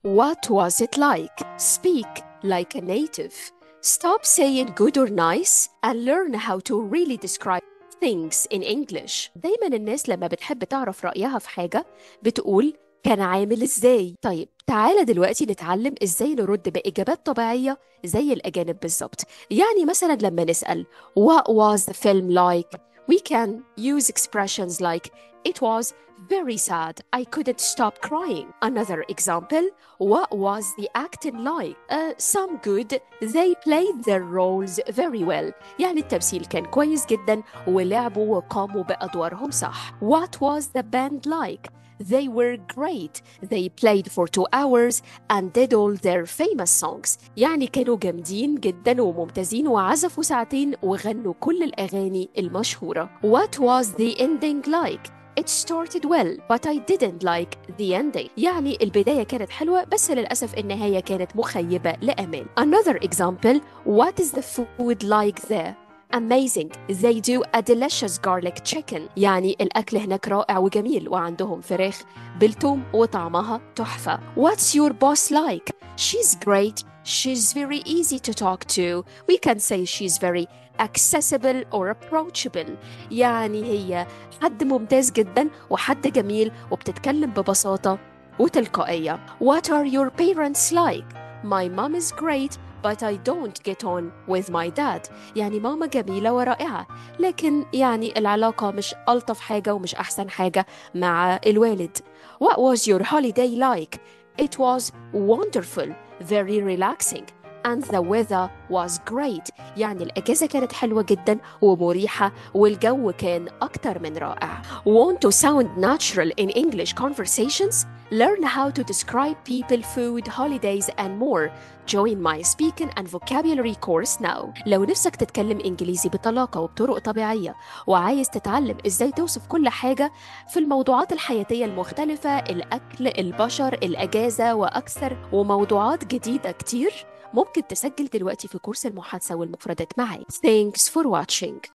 What was it like? Speak like a native. Stop saying good or nice and learn how to really describe things in English. دايما الناس لما بتحب تعرف رأيها في حاجة بتقول كان عامل ازاي. طيب تعالى دلوقتي نتعلم ازاي نرد بإجابات طبيعية زي الأجانب بالظبط. يعني مثلا لما نسأل What was the film like? We can use expressions like It was very sad. I couldn't stop crying. Another example, what was the acting like? Some good. They played their roles very well. يعني التمثيل كان كويس جدا ولعبوا وقاموا بأدوارهم صح. What was the band like? They were great. They played for 2 hours and did all their famous songs. يعني كانوا جامدين جدا وممتازين وعزفوا ساعتين وغنوا كل الأغاني المشهورة. What was the ending like? It started well, but I didn't like the ending. يعني البداية كانت حلوة بس للأسف النهاية كانت مخيبة لأمال. Another example, what is the food like there? Amazing. They do a delicious garlic chicken. يعني الأكل هناك رائع وجميل وعندهم فراخ بالثوم وطعمها تحفة. What's your boss like? She's great. She's very easy to talk to. We can say she's very accessible or approachable. يعني هي حد ممتاز جدا وحد جميل وبتتكلم ببساطة وتلقائية. What are your parents like? My mom is great but I don't get on with my dad. يعني ماما جميلة ورائعة لكن يعني العلاقة مش ألطف حاجة ومش أحسن حاجة مع الوالد. What was your holiday like? It was wonderful, very relaxing. And the weather was great. يعني الأجازة كانت حلوة جدا ومريحة والجو كان أكتر من رائع. Want to sound natural in English conversations? Learn how to describe people, food, holidays and more. Join my speaking and vocabulary course now. لو نفسك تتكلم إنجليزي بطلاقة وبطرق طبيعية وعايز تتعلم إزاي توصف كل حاجة في الموضوعات الحياتية المختلفة، الأكل، البشر، الأجازة وأكثر وموضوعات جديدة كتير، ممكن تسجل دلوقتي في كورس المحادثة والمفردات معي. Thanks for watching.